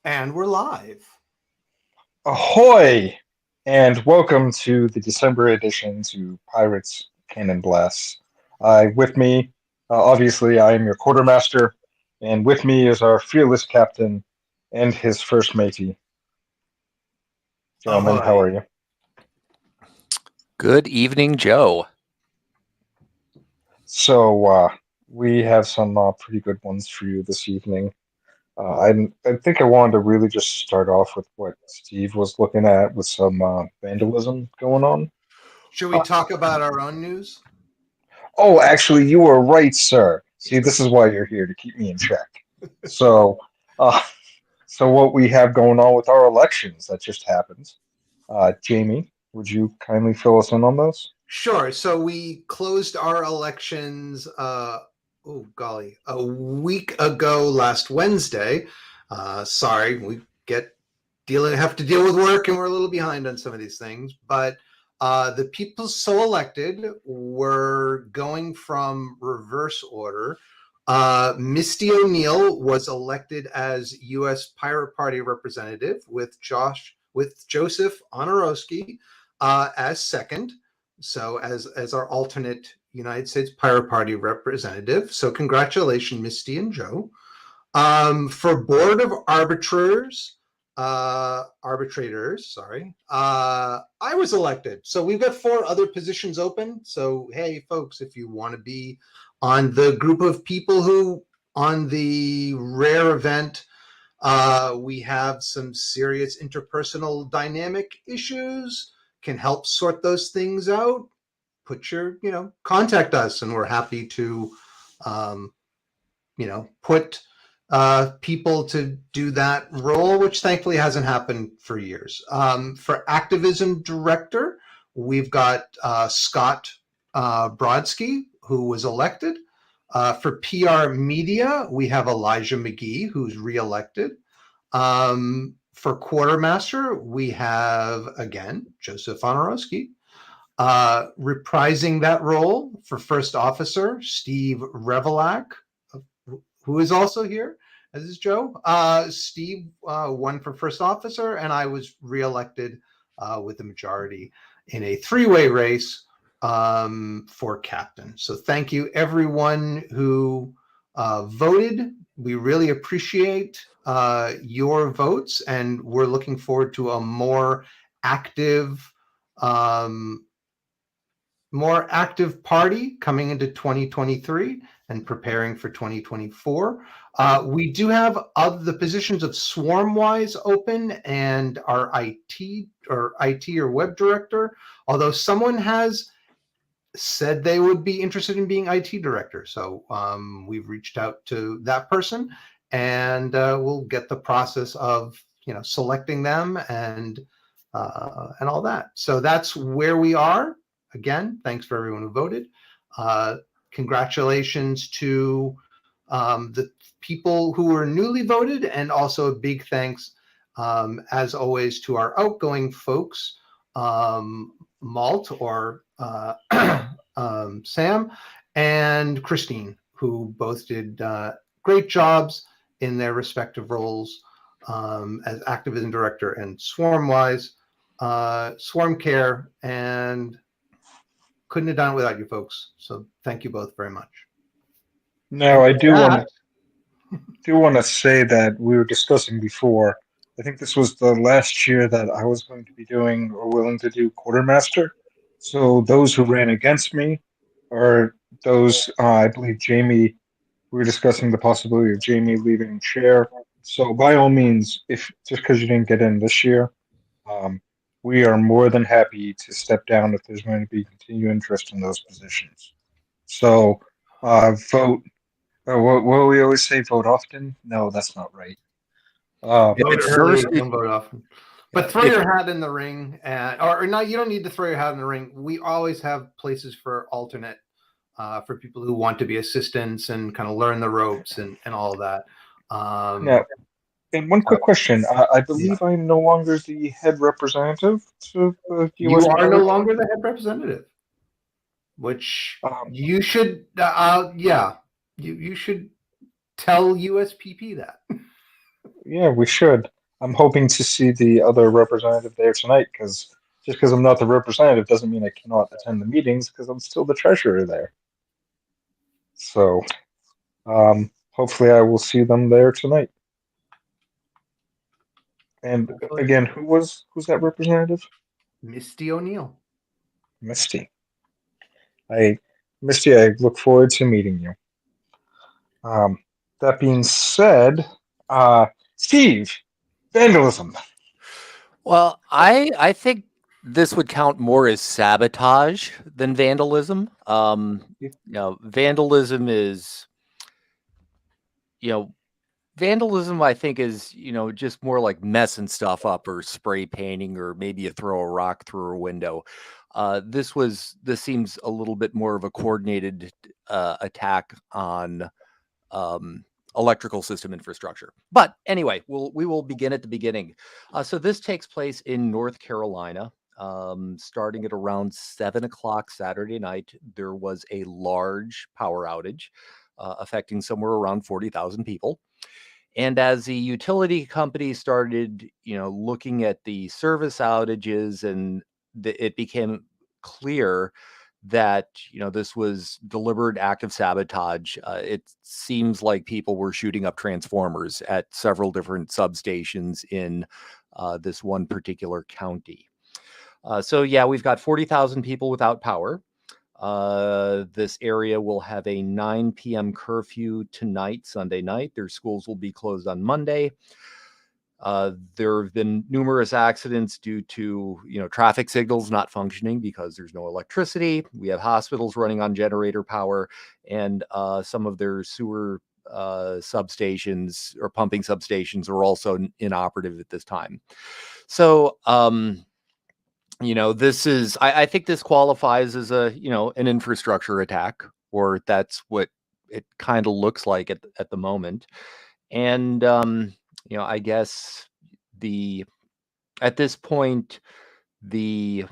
And we're live. Ahoy! And welcome to the December edition to Pirates Cannon Blasts. With me, obviously, I am your quartermaster, and with me is our fearless captain and his first matey. Gentlemen, how Ahoy. are you? Good evening, Joe. So, we have some pretty good ones for you this evening. I think I wanted to really just start off with what Steve was looking at with some vandalism going on. Should we talk about our own news? Oh, actually, you were right, sir. See, this is why you're here to keep me in check. So, uh, so what we have going on with our elections that just happened. Jamie, would you kindly fill us in on those? Sure. So we closed our elections, oh golly, a week ago last Wednesday. Sorry, we have to deal with work and we're a little behind on some of these things. But the people so elected were going from reverse order. Misty O'Neill was elected as U.S. Pirate Party representative with Joseph Honorowski as second. So as our alternate United States Pirate Party representative. So congratulations, Misty and Joe. For Board of arbitrators, sorry, I was elected. So we've got 4 other positions open. So hey, folks, if you want to be on the group of people who, on the rare event, we have some serious interpersonal dynamic issues, can help sort those things out, contact us, and we're happy to, put people to do that role, which thankfully hasn't happened for years. For activism director, we've got Scott Brodsky, who was elected. For PR media, we have Elijah McGee, who's reelected. For quartermaster, we have, again, Joseph Honorowski. Reprising that role for first officer, Steve Revelak, who is also here, as is Joe. Steve won for first officer, and I was reelected with the majority in a 3-way race for captain. So thank you, everyone who voted. We really appreciate your votes, and we're looking forward to a more active party coming into 2023 and preparing for 2024. We do have the positions of Swarmwise open and our IT or web director, although someone has said they would be interested in being IT director. So we've reached out to that person, and we'll get the process of selecting them and all that. So that's where we are. Again, thanks for everyone who voted. Congratulations to the people who were newly voted, and also a big thanks, as always, to our outgoing folks, Malt or Sam and Christine, who both did great jobs in their respective roles as activism director and Swarmwise, Swarm Care, and couldn't have done it without you folks. So thank you both very much. Now, I do want to say that we were discussing before. I think this was the last year that I was going to be doing or willing to do quartermaster. So those who ran against me, or those, I believe Jamie, we were discussing the possibility of Jamie leaving chair. So by all means, if just because you didn't get in this year, um, we are more than happy to step down if there's going to be continued interest in those positions. So vote. What we always say, vote often. No, that's not right. Vote At early, first, don't vote often. But throw your hat in the ring, or not. You don't need to throw your hat in the ring. We always have places for alternate, for people who want to be assistants and kind of learn the ropes and all of that. Now, and one quick question. I Yeah. believe I'm no longer the head representative to the You U.S. are no Pirate longer Party. the head representative, which Um, you should, you should tell USPP that. yeah, we should. I'm hoping to see the other representative there tonight because just because I'm not the representative doesn't mean I cannot attend the meetings because I'm still the treasurer there. So hopefully I will see them there tonight. And Hopefully. again, who's that representative? Misty O'Neill. Misty. I Misty, I look forward to meeting you. Um, that being said, Steve, vandalism. Well, I think this would count more as sabotage than vandalism. Vandalism is, you know, vandalism I think is, just more like messing stuff up or spray painting or maybe you throw a rock through a window. This seems a little bit more of a coordinated attack on um, electrical system infrastructure. But anyway, we will begin at the beginning. So this takes place in North Carolina. Starting at around 7 o'clock Saturday night, there was a large power outage affecting somewhere around 40,000 people. And as the utility company started, looking at the service outages, and it became clear that this was deliberate act of sabotage. It seems like people were shooting up transformers at several different substations in this one particular county. So yeah, we've got 40,000 people without power. This area will have a 9 p.m. curfew tonight, Sunday night. Their schools will be closed on Monday. There have been numerous accidents due to, traffic signals not functioning because there's no electricity. We have hospitals running on generator power, and some of their sewer substations or pumping substations are also inoperative at this time. So, this is, I think this qualifies as an infrastructure attack, or that's what it kind of looks like at the moment. And, I guess at this point, the,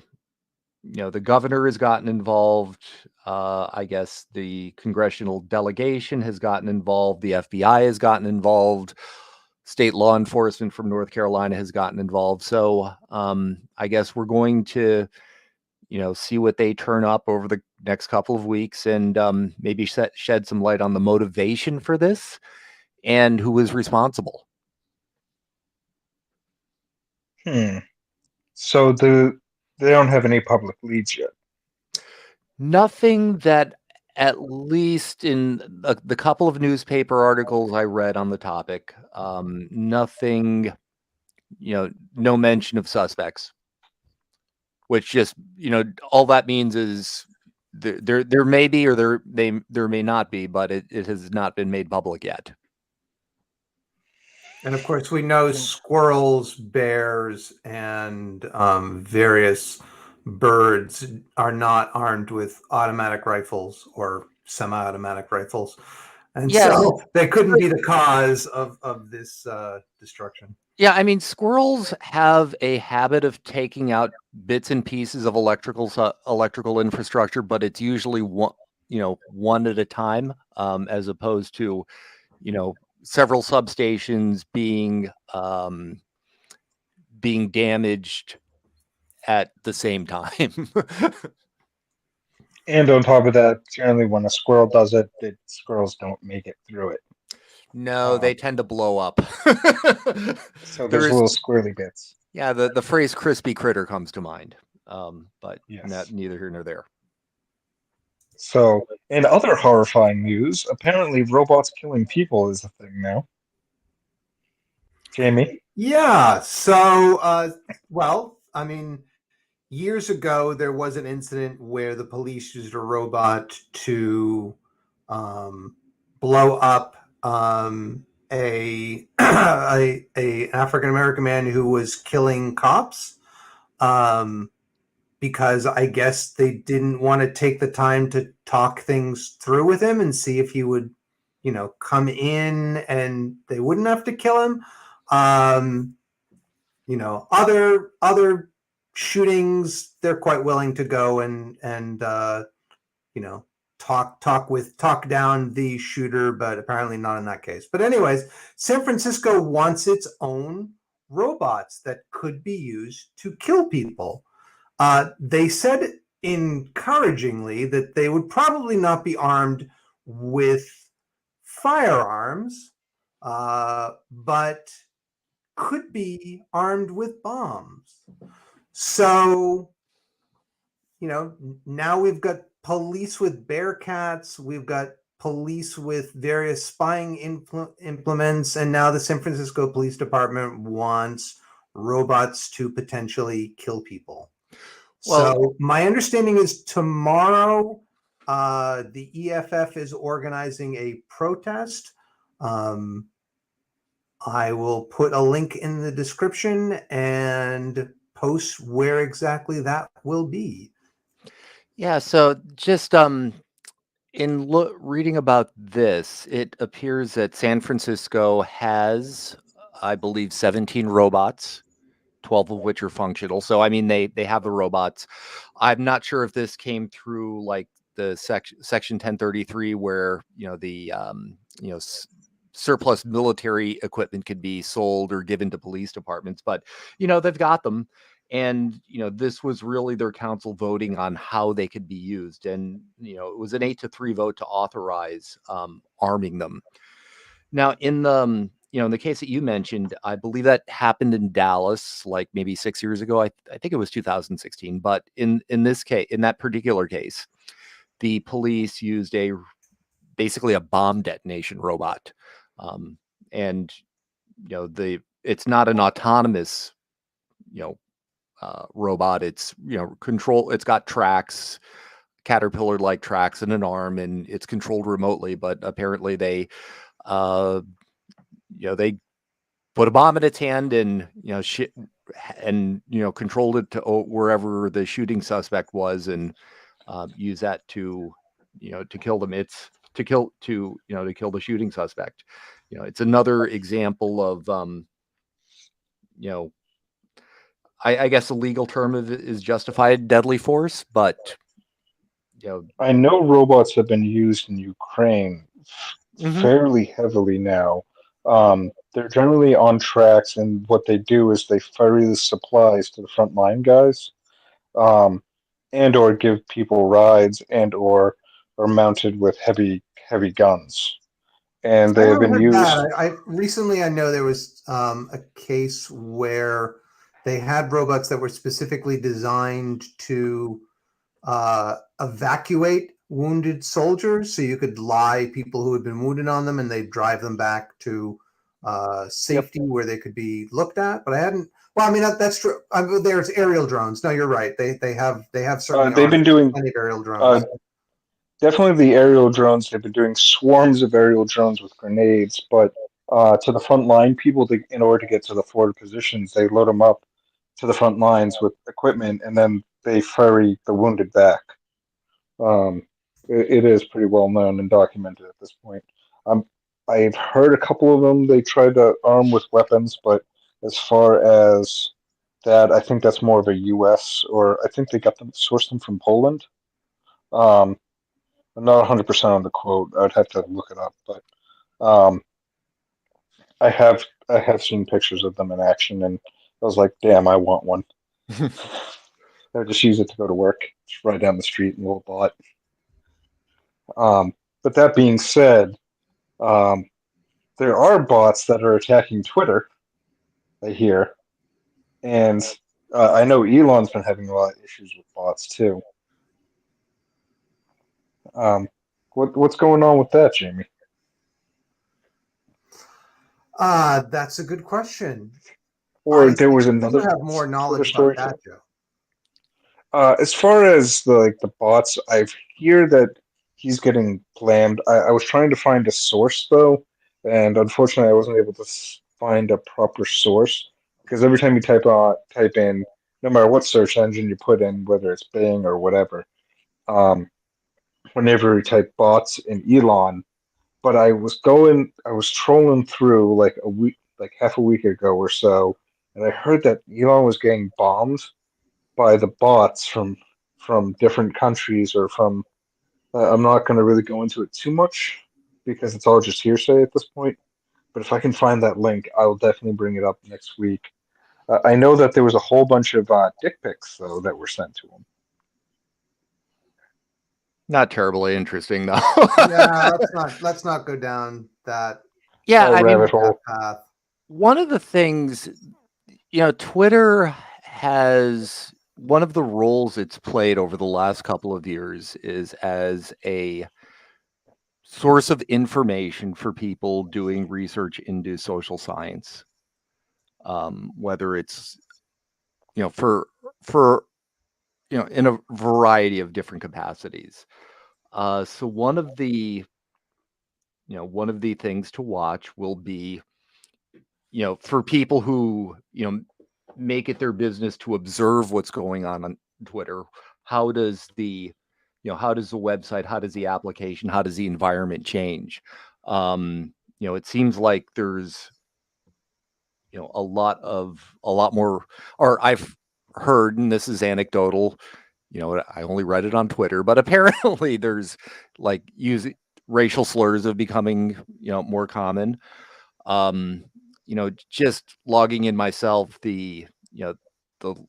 the governor has gotten involved. I guess the congressional delegation has gotten involved. The FBI has gotten involved. State law enforcement from North Carolina has gotten involved. So I guess we're going to, see what they turn up over the next couple of weeks, and maybe shed some light on the motivation for this and who is responsible. So they don't have any public leads yet. Nothing that, at least in the couple of newspaper articles I read on the topic, nothing, no mention of suspects, which just, all that means is there may be, or there may not be, but it has not been made public yet. And of course, we know squirrels, bears, and various birds are not armed with automatic rifles or semi-automatic rifles. And Yes. so they couldn't be the cause of this destruction. Yeah, I mean, squirrels have a habit of taking out bits and pieces of electrical infrastructure, but it's usually one at a time, as opposed to, several substations being damaged at the same time. And on top of that, generally when a squirrel does it, squirrels don't make it through it. No, they tend to blow up. So there's little squirrely bits. Yeah, the phrase "crispy critter" comes to mind, but Yes. neither here nor there. So, in other horrifying news, apparently robots killing people is a thing now. Jamie? Yeah. So, well, I mean, years ago, there was an incident where the police used a robot to blow up a African American man who was killing cops, because I guess they didn't want to take the time to talk things through with him and see if he would, come in and they wouldn't have to kill him. Other shootings, they're quite willing to go and talk down the shooter, but apparently not in that case. But anyways, San Francisco wants its own robots that could be used to kill people. They said encouragingly that they would probably not be armed with firearms, but could be armed with bombs. So, now we've got police with Bearcats, we've got police with various spying implements, and now the San Francisco Police Department wants robots to potentially kill people. Well, So my understanding is tomorrow, the EFF is organizing a protest. I will put a link in the description and post where exactly that will be. yeah. So just in reading about this, it appears that San Francisco has, I believe, 17 robots, 12 of which are functional. So I mean, they have the robots. I'm not sure if this came through like the section 1033, where the surplus military equipment could be sold or given to police departments, but they've got them. And this was really their council voting on how they could be used, and it was an 8-3 vote to authorize arming them. Now, in the in the case that you mentioned, I believe that happened in Dallas, like maybe 6 years ago. I think it was 2016. But in this case, in that particular case, the police used basically a bomb detonation robot, and it's not an autonomous robot. It's control. It's got tracks, caterpillar-like tracks, and an arm, and it's controlled remotely. But apparently, uh, they put a bomb in its hand and controlled it to wherever the shooting suspect was, and use that to to kill them. It's to kill the shooting suspect. It's another example of I guess the legal term of it is justified deadly force, but I know robots have been used in Ukraine mhm. fairly heavily now. They're generally on tracks, and what they do is they ferry the supplies to the front line guys, um, and or give people rides, and or are mounted with heavy guns. And I they have haven't been heard that. used. I recently I know there was a case where they had robots that were specifically designed to evacuate wounded soldiers, so you could lie people who had been wounded on them, and they'd drive them back to Yep. safety where they could be looked at. But I hadn't. Well, I mean that's true. There's aerial drones. No, you're right. They have certainly They've been armed doing plenty of aerial uh, drones. definitely the aerial drones. They've been doing swarms of aerial drones with grenades, but to the front line people, in order to get to the forward positions, they load them up to the front lines with equipment, and then they ferry the wounded back. Um, it is pretty well known and documented at this point. Um, I've heard a couple of them they tried to arm with weapons, but as far as that, I think that's more of a U.S. or I think they got them sourced them from Poland. Um, I'm not 100% on the quote. I'd have to look it up, but um, I have seen pictures of them in action, and I was like, damn, I want one. I just use it to go to work. Just right down the street in a little bot. But that being said, um, there are bots that are attacking Twitter, I hear, and I know Elon's been having a lot of issues with bots too. Um, what's going on with that, Jamie? That's a good question. Or I there think was you another have more Twitter knowledge about story that, too. Joe. As far as the bots, I've hear that he's getting blamed. I was trying to find a source though, and unfortunately, I wasn't able to find a proper source because every time you type in, no matter what search engine you put in, whether it's Bing or whatever, um, whenever you type bots in Elon, but I was trolling through like a week, like half a week ago or so, and I heard that Elon was getting bombed by the bots from different countries or from. I'm not going to really go into it too much because it's all just hearsay at this point. But if I can find that link, I will definitely bring it up next week. I know that there was a whole bunch of dick pics though that were sent to him. Not terribly interesting, though. Yeah, let's not go down that Yeah, I mean, rabbit hole. path. one of the things, Twitter has one of the roles it's played over the last couple of years is as a source of information for people doing research into social science. Whether it's, for in a variety of different capacities. So one of the things to watch will be, for people who, make it their business to observe what's going on Twitter. How does the website, how does the application, how does the environment change? It seems like there's, a lot more, or I've heard, and this is anecdotal, I only read it on Twitter, but apparently there's like using racial slurs of becoming, more common. Just logging in myself, the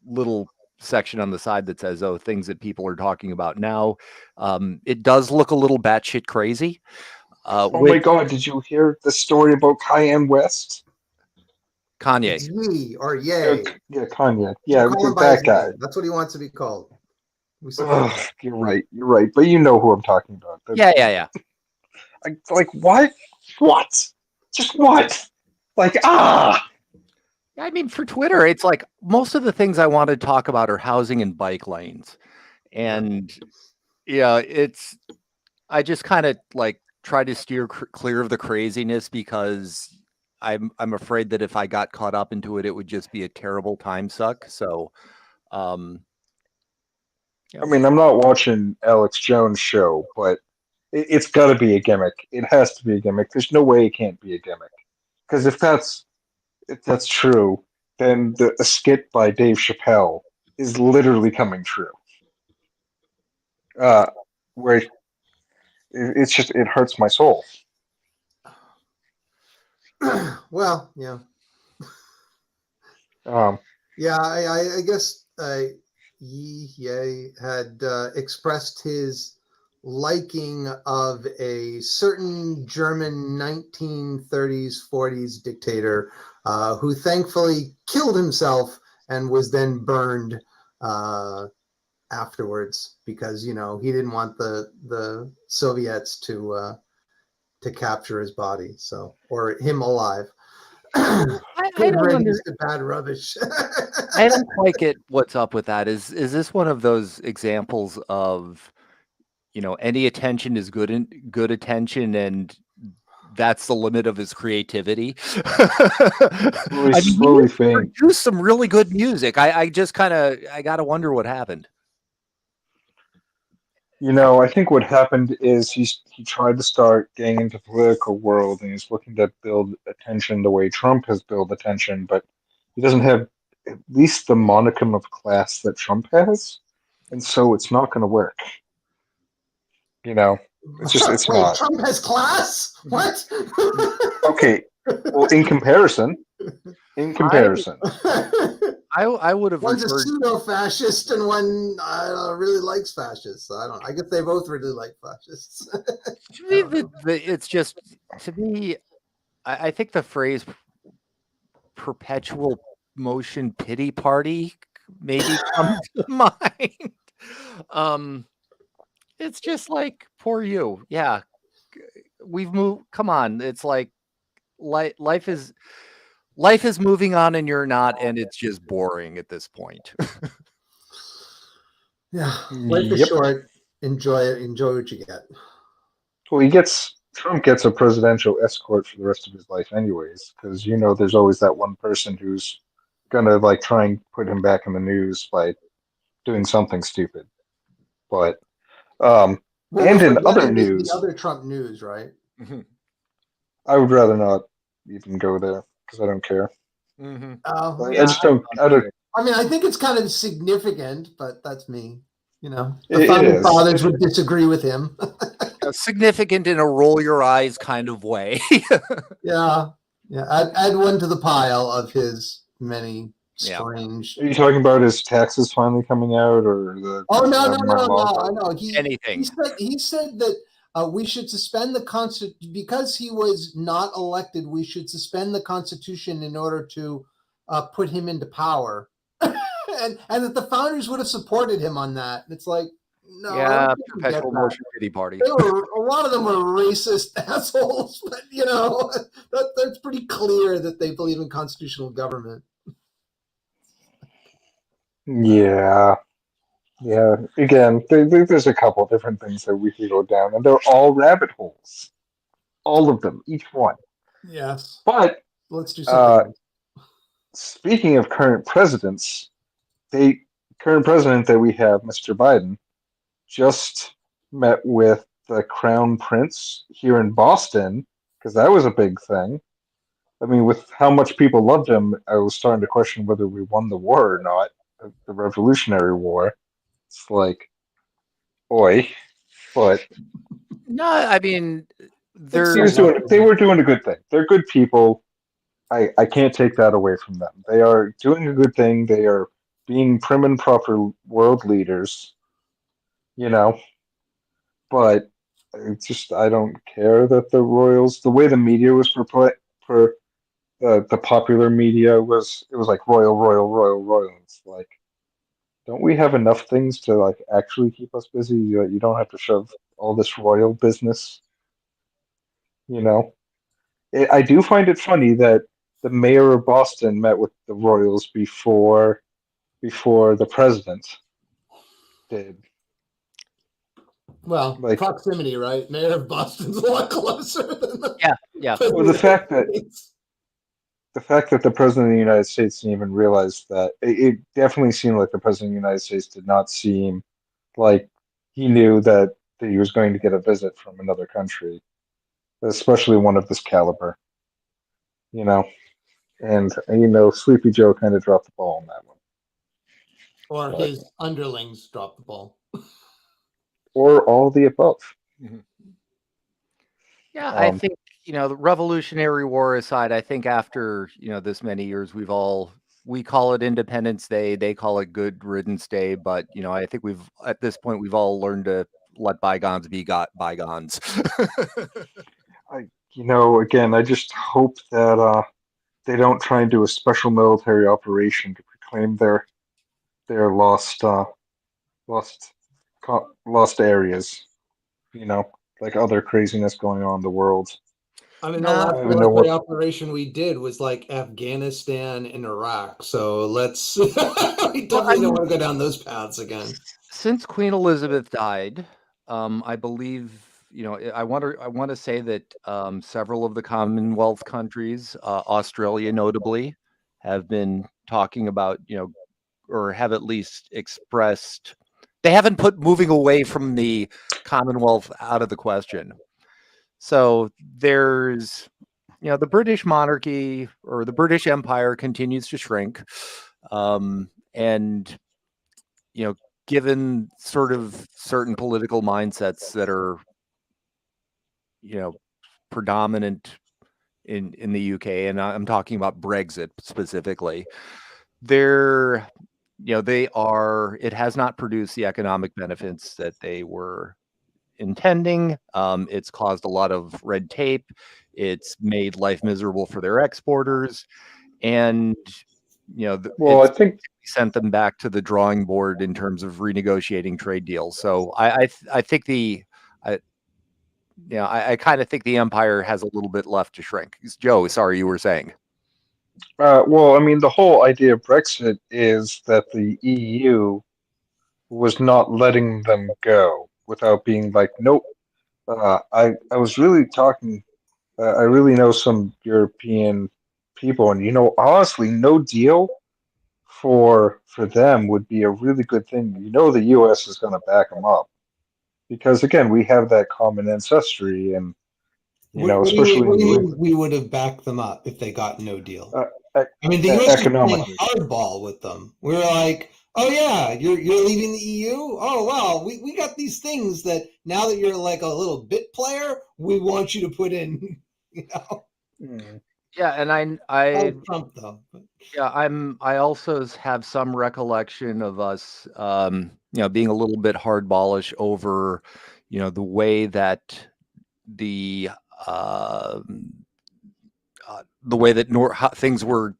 little section on the side that says, oh, things that people are talking about now. It does look a little batshit crazy. Oh my God, did you hear the story about Kanye West? Kanye. It's Ye or Yay. Yeah, Kanye. We'll Yeah, call him by that his guy. name. That's what he wants to be called. Ugh, you're right. But you know who I'm talking about. Yeah. Like what? What? Just what? I mean, for Twitter, it's like most of the things I want to talk about are housing and bike lanes. And I just kind of like try to steer clear of the craziness because I'm afraid that if I got caught up into it, it would just be a terrible time suck. So, I mean, I'm not watching Alex Jones' show, but it's got to be a gimmick. It has to be a gimmick. There's no way it can't be a gimmick. Because if that's true, then a skit by Dave Chappelle is literally coming true. Where it's just it hurts my soul. Well, yeah. Yeah, I guess Ye had expressed his liking of a certain German 1930s, 40s dictator who thankfully killed himself and was then burned afterwards because he didn't want the Soviets to capture his body, or him alive. I don't bad rubbish. I don't quite get what's up with that. Is this one of those examples of, any attention is good attention, and that's the limit of his creativity? Slowly fading. Produce some really good music. I just I gotta wonder what happened. I think what happened is he tried to start getting into the political world, and he's looking to build attention the way Trump has built attention, but he doesn't have at least the monicum of class that Trump has, and so it's not going to work. It's Wait, not. Trump has class? What? Okay, well, in comparison. I would have One's a pseudo-fascist and one really likes fascists. I guess they both really like fascists. To me, it's just, to me, I think the phrase perpetual motion pity party maybe comes to mind. It's just like, poor you. Yeah. We've moved. Come on. It's like life is moving on and you're not, and it's just boring at this point. Yeah. Life is short. Enjoy it. Enjoy what you get. Well, Trump gets a presidential escort for the rest of his life anyways, because there's always that one person who's gonna try and put him back in the news by doing something stupid. But and in other news, the other Trump news, right? I would rather not even go there because I don't care. Mm-hmm. I just don't. I mean, I think it's kind of significant, but that's me. The founding fathers would disagree with him. Significant in a roll your eyes kind of way. Yeah. Add one to the pile of his many Yeah. strange. Are you talking about his taxes finally coming out, or the Oh no no government no laws? no! I know Anything. he said that we should suspend the constitution because he was not elected. We should suspend the constitution in order to put him into power, and that the founders would have supported him on that. It's like no, I Yeah, don't think you get perpetual that. motion pity party. They were a lot of them were racist assholes, but you know that's pretty clear that they believe in constitutional government. Yeah, yeah. Again, there's a couple different things that we could go down, and they're all rabbit holes. All of them, each one. Yes, But let's do something. speaking of current presidents, the current president that we have, Mr. Biden, just met with the Crown Prince here in Boston because that was a big thing. I mean, with how much people loved him, I was starting to question whether we won the war or not, the Revolutionary War. It's like, oi, but No, I mean, they were doing a good thing. They're good people. I can't take that away from them. They are doing a good thing. They are being prim and proper world leaders, you know. But I don't care that the royals, the way the media was for the popular media was, it was like royal, royal, royal, royal. It's like, don't we have enough things to like actually keep us busy? You don't have to shove all this royal business, you know. I do find it funny that the mayor of Boston met with the royals before the president did. Well, Like, proximity, right? Mayor of Boston's a lot closer than the yeah. well, the fact that the president of the United States didn't even realize that, it definitely seemed like the president of the United States did not seem like he knew that he was going to get a visit from another country, especially one of this caliber, you know. And Sleepy Joe kind of dropped the ball on that one. or But, his underlings dropped the ball. or all the above. Yeah, I think, the Revolutionary War aside, I think after, this many years, we call it Independence Day, they call it Good Riddance Day, but, I think at this point, we've all learned to let bygones be bygones. Again, I just hope that they don't try and do a special military operation to proclaim their lost lost areas, like other craziness going on in the world. I mean, the Nah, last I don't know military what. operation we did was like Afghanistan and Iraq. So let's we Well, definitely don't want to go down those paths again. since Queen Elizabeth died, I believe, I want to say that several of the Commonwealth countries, Australia notably, have been talking about, or have at least expressed they haven't put moving away from the Commonwealth out of the question. So there's, the British monarchy or the British Empire continues to shrink. And, given sort of certain political mindsets that are, predominant in the UK, and I'm talking about Brexit specifically, it has not produced the economic benefits that they were intending. It's caused a lot of red tape. It's made life miserable for their exporters, and Well, I it's think sent them back to the drawing board in terms of renegotiating trade deals. So I think I kind of think the empire has a little bit left to shrink. Joe, sorry, you were saying. well, I mean, the whole idea of Brexit is that the EU was not letting them go without being like, nope. I was really talking. I really know some European people, and honestly, no deal for them would be a really good thing. The U.S. is going to back them up because again, we have that common ancestry, and especially in What do New you mean England, we would have backed them up if they got no deal? uh, e- I mean, the U.S. was playing economically. hardball with them. We were like, "Oh yeah, you're leaving the EU. Oh well, we got these things that now that you're like a little bit player, we want you to put in." You know. Mm. Yeah, and Oh, Trump though. But yeah, I also have some recollection of us, being a little bit hardballish over, the way that the um, the way that how things were,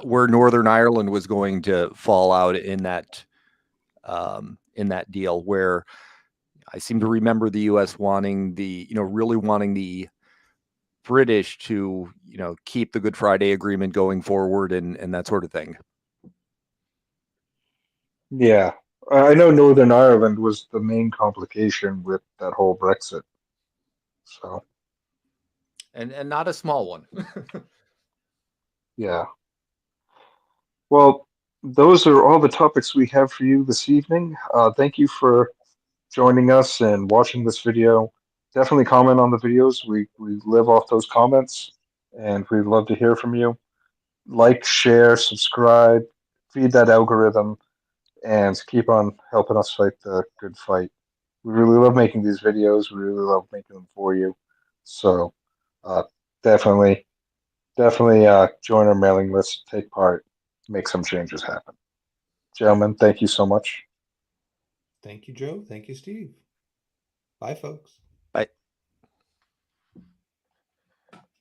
where Northern Ireland was going to fall out in that deal. Where I seem to remember the U.S. wanting really wanting the British to, keep the Good Friday Agreement going forward and that sort of thing. Yeah, I know Northern Ireland was the main complication with that whole Brexit. So And not a small one. yeah. Well, those are all the topics we have for you this evening. Thank you for joining us and watching this video. Definitely comment on the videos. We live off those comments, and we'd love to hear from you. Like, share, subscribe, feed that algorithm, and keep on helping us fight the good fight. We really love making these videos. We really love making them for you. So uh, definitely, definitely join our mailing list, take part, make some changes happen. Gentlemen, thank you so much. thank you, Joe. Thank you, Steve. Bye, folks.